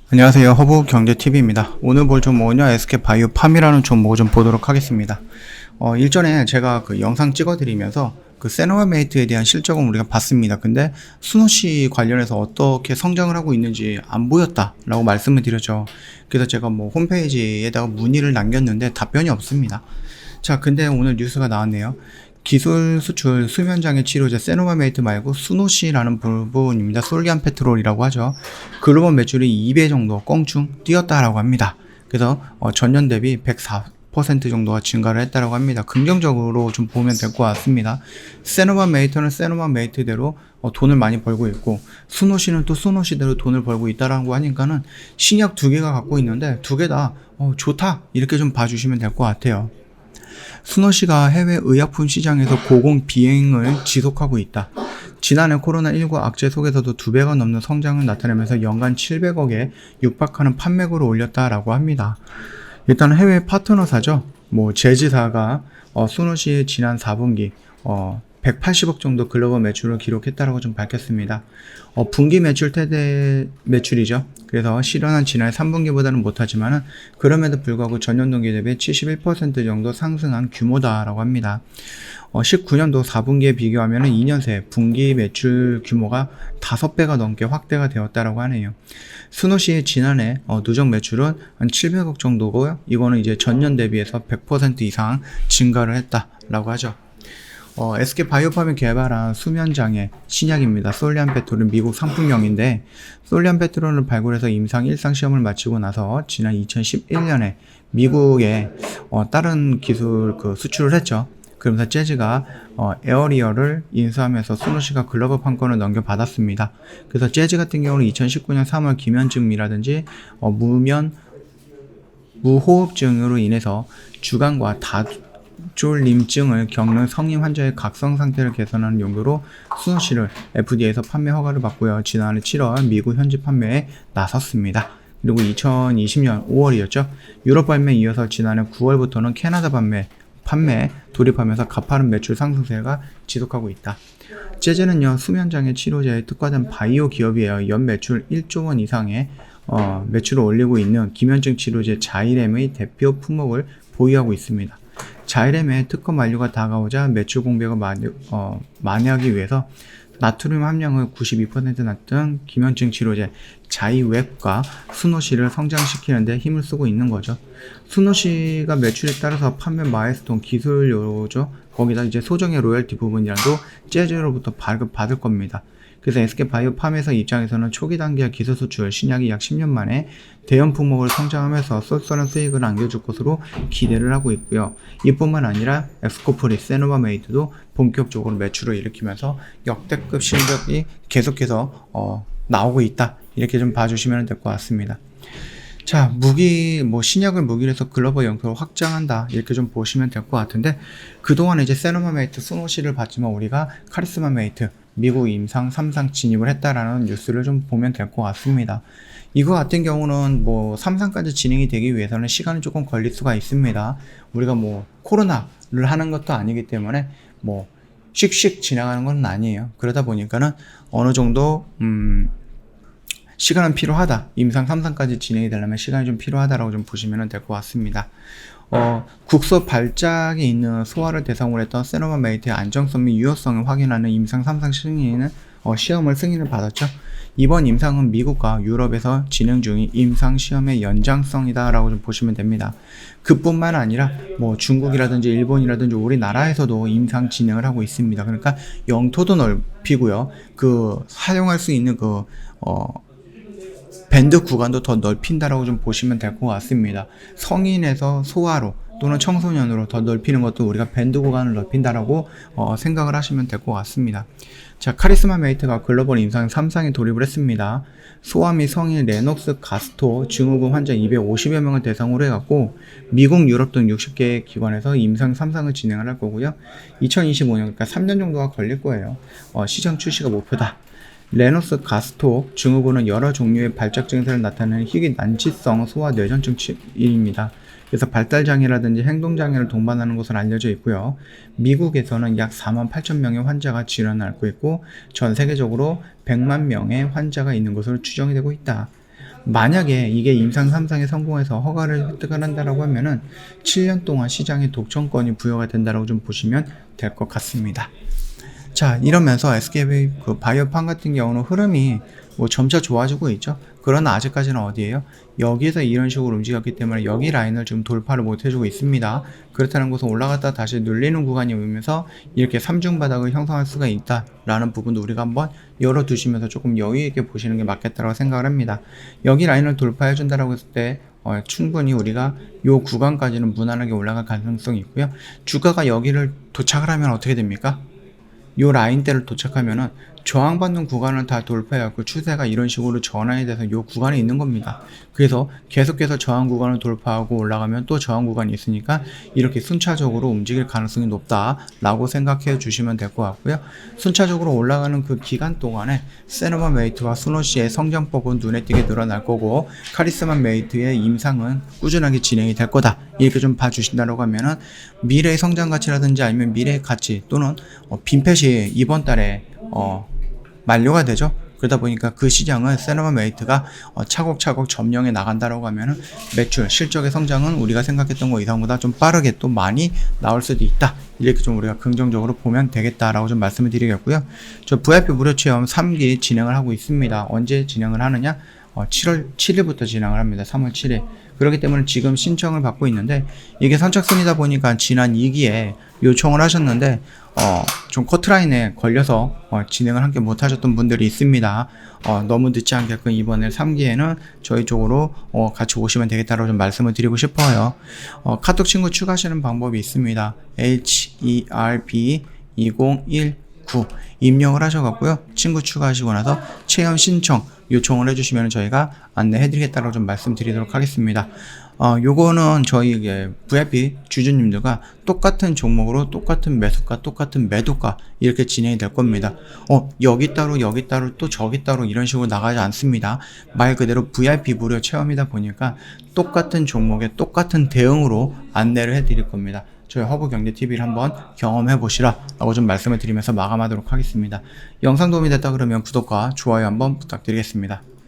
안녕하세요. 허브경제TV입니다. 오늘 볼 종목은요, SK바이오팜이라는 종목을 좀 보도록 하겠습니다. 일전에 제가 그 영상 찍어드리면서 그 세노바메이트에 대한 실적은 우리가 봤습니다. 근데 순호씨 관련해서 어떻게 성장을 하고 있는지 안 보였다라고 말씀을 드렸죠. 그래서 제가 뭐 홈페이지에다가 문의를 남겼는데 답변이 없습니다. 자, 근데 오늘 뉴스가 나왔네요. 기술 수출 수면장애 치료제 세노바메이트 말고 수노시라는 부분입니다. 솔리안 페트롤이라고 하죠. 글로벌 매출이 2배 정도 껑충 뛰었다라고 합니다. 그래서 전년 대비 104% 정도가 증가를 했다라고 합니다. 긍정적으로 좀 보면 될 것 같습니다. 세노바메이트는 세노바메이트대로 돈을 많이 벌고 있고, 수노시는 또 수노시대로 돈을 벌고 있다라고 하니까는 신약 두 개가 갖고 있는데 두 개 다 좋다, 이렇게 좀 봐주시면 될 것 같아요. 순호씨가 해외 의약품 시장에서 고공 비행을 지속하고 있다. 지난해 코로나19 악재 속에서도 2배가 넘는 성장을 나타내면서 연간 700억에 육박하는 판매고를 올렸다라고 합니다. 일단 해외 파트너사죠. 제지사가 순호씨의 지난 4분기 180억 정도 글로벌 매출을 기록했다라고 좀 밝혔습니다. 분기 매출 최대 매출이죠. 그래서 실현한 지난해 3분기보다는 못하지만은 그럼에도 불구하고 전년 동기 대비 71% 정도 상승한 규모다라고 합니다. 19년도 4분기에 비교하면은 2년 새 분기 매출 규모가 5배가 넘게 확대가 되었다라고 하네요. 순호씨의 지난해 누적 매출은 한 700억 정도고요. 이거는 이제 전년 대비해서 100% 이상 증가를 했다라고 하죠. SK바이오팜이 개발한 수면장애 신약입니다. 솔리안 페트롤은 미국 상품명인데, 솔리안 페트롤을 발굴해서 임상 1상 시험을 마치고 나서 지난 2011년에 미국에 다른 기술 수출을 했죠. 그러면서 재즈가 에어리어를 인수하면서 순호씨가 글로벌 판권을 넘겨받았습니다. 그래서 재즈 같은 경우는 2019년 3월 기면증이라든지 무호흡증으로 인해서 주간과 다졸림증을 겪는 성인 환자의 각성 상태를 개선하는 용도로 순호씨를 FDA에서 판매 허가를 받고요. 지난해 7월 미국 현지 판매에 나섰습니다. 그리고 2020년 5월이었죠. 유럽 발매에 이어서 지난해 9월부터는 캐나다 판매 돌입하면서 가파른 매출 상승세가 지속하고 있다. 재즈는요, 수면장애 치료제에 특화된 바이오 기업이에요. 연 매출 1조 원 이상의 매출을 올리고 있는 기면증 치료제 자이렘의 대표 품목을 보유하고 있습니다. 자이렘의 특허 만료가 다가오자 매출 공백을 만회하기 위해서 나트륨 함량을 92% 낮춘 기면증 치료제 자이웹과 순호씨를 성장시키는데 힘을 쓰고 있는 거죠. 순호씨가 매출에 따라서 판매 마일스톤 기술료죠. 거기다 이제 소정의 로열티 부분이라도 재즈로부터 발급받을 겁니다. 그래서 SK바이오팜에서 입장에서는 초기 단계와 기술 수출 신약이 약 10년 만에 대형 품목을 성장하면서 쏠쏠한 수익을 안겨줄 것으로 기대를 하고 있고요. 이뿐만 아니라 엑스코프리, 세노바메이트도 본격적으로 매출을 일으키면서 역대급 실적이 계속해서 나오고 있다. 이렇게 좀 봐주시면 될 것 같습니다. 자, 신약을 무기로 해서 글로벌 영토를 확장한다. 이렇게 좀 보시면 될 것 같은데, 그동안 이제 세노바메이트, 순호씨를 봤지만 우리가 카리스마메이트, 미국 임상 3상 진입을 했다라는 뉴스를 좀 보면 될 것 같습니다. 이거 같은 경우는 3상까지 진행이 되기 위해서는 시간이 조금 걸릴 수가 있습니다. 우리가 코로나를 하는 것도 아니기 때문에 씩씩 지나가는 건 아니에요. 그러다 보니까는 어느 정도, 시간은 필요하다. 임상 3상까지 진행이 되려면 시간이 좀 필요하다라고 좀 보시면 될 것 같습니다. 국소 발작이 있는 소아를 대상으로 했던 세노바메이트의 안정성 및 유효성을 확인하는 임상 3상 승인을 받았죠. 이번 임상은 미국과 유럽에서 진행 중인 임상 시험의 연장성이다 라고 좀 보시면 됩니다. 그뿐만 아니라 중국이라든지 일본이라든지 우리나라에서도 임상 진행을 하고 있습니다. 그러니까 영토도 넓히고요. 사용할 수 있는 밴드 구간도 더 넓힌다라고 좀 보시면 될 것 같습니다. 성인에서 소아로 또는 청소년으로 더 넓히는 것도 우리가 밴드 구간을 넓힌다라고 생각을 하시면 될 것 같습니다. 자, 카리스마메이트가 글로벌 임상 3상에 돌입을 했습니다. 소아 및 성인 레녹스 가스토 증후군 환자 250여 명을 대상으로 해갖고 미국, 유럽 등 60개 기관에서 임상 3상을 진행을 할 거고요. 2025년, 그러니까 3년 정도가 걸릴 거예요. 시장 출시가 목표다. 레노스 가스토 증후군은 여러 종류의 발작 증세를 나타내는 희귀 난치성 소아 뇌전증입니다. 그래서 발달장애라든지 행동장애를 동반하는 것으로 알려져 있고요. 미국에서는 약 4만 8천 명의 환자가 질환을 앓고 있고 전 세계적으로 100만 명의 환자가 있는 것으로 추정이 되고 있다. 만약에 이게 임상 3상에 성공해서 허가를 획득을 한다라고 하면은 7년 동안 시장에 독점권이 부여가 된다라고 좀 보시면 될 것 같습니다. 자, 이러면서 SKB 그 바이오팜 같은 경우는 흐름이 뭐 점차 좋아지고 있죠. 그러나 아직까지는 어디에요? 여기에서 이런 식으로 움직였기 때문에 여기 라인을 좀 돌파를 못 해주고 있습니다. 그렇다는 것은 올라갔다 다시 눌리는 구간이 오면서 이렇게 3중 바닥을 형성할 수가 있다라는 부분도 우리가 한번 열어두시면서 조금 여유 있게 보시는 게 맞겠다고 생각을 합니다. 여기 라인을 돌파해 준다라고 했을 때 충분히 우리가 요 구간까지는 무난하게 올라갈 가능성이 있고요. 주가가 여기를 도착을 하면 어떻게 됩니까? 요 라인대를 도착하면은 저항받는 구간을 다 돌파해갖고 추세가 이런 식으로 전환이 돼서 요 구간에 있는 겁니다. 그래서 계속해서 저항 구간을 돌파하고 올라가면 또 저항 구간이 있으니까 이렇게 순차적으로 움직일 가능성이 높다라고 생각해 주시면 될 것 같고요. 순차적으로 올라가는 그 기간 동안에 세너먼 메이트와 스노시의 성장폭은 눈에 띄게 늘어날 거고 카리스마 메이트의 임상은 꾸준하게 진행이 될 거다. 이렇게 좀 봐주신다고 하면은 미래의 성장 가치라든지 아니면 미래의 가치 또는 빈펫이 이번 달에 만료가 되죠. 그러다 보니까 그 시장은 세너먼 메이트가 차곡차곡 점령해 나간다라고 하면은 매출, 실적의 성장은 우리가 생각했던 것 이상보다 좀 빠르게 또 많이 나올 수도 있다. 이렇게 좀 우리가 긍정적으로 보면 되겠다라고 좀 말씀을 드리겠고요. 저 VIP 무료 체험 3기 진행을 하고 있습니다. 언제 진행을 하느냐? 7월 7일부터 진행을 합니다. 3월 7일. 그렇기 때문에 지금 신청을 받고 있는데 이게 선착순이다 보니까 지난 2기에 요청을 하셨는데 좀 커트라인에 걸려서 진행을 함께 못하셨던 분들이 있습니다. 너무 늦지 않게끔 이번에 3기에는 저희 쪽으로 같이 오시면 되겠다고 좀 말씀을 드리고 싶어요. 카톡 친구 추가하시는 방법이 있습니다. HERB2019 입력을 하셔갖고요. 친구 추가하시고 나서 체험 신청 요청을 해주시면 저희가 안내해드리겠다고 좀 말씀드리도록 하겠습니다. 요거는 저희 VIP 주주님들과 똑같은 종목으로 똑같은 매수가, 똑같은 매도가 이렇게 진행이 될 겁니다. 여기 따로 또 저기 따로 이런 식으로 나가지 않습니다. 말 그대로 VIP 무료 체험이다 보니까 똑같은 종목에 똑같은 대응으로 안내를 해드릴 겁니다. 저희 허브경제TV를 한번 경험해 보시라 라고 좀 말씀을 드리면서 마감하도록 하겠습니다. 영상 도움이 됐다 그러면 구독과 좋아요 한번 부탁드리겠습니다.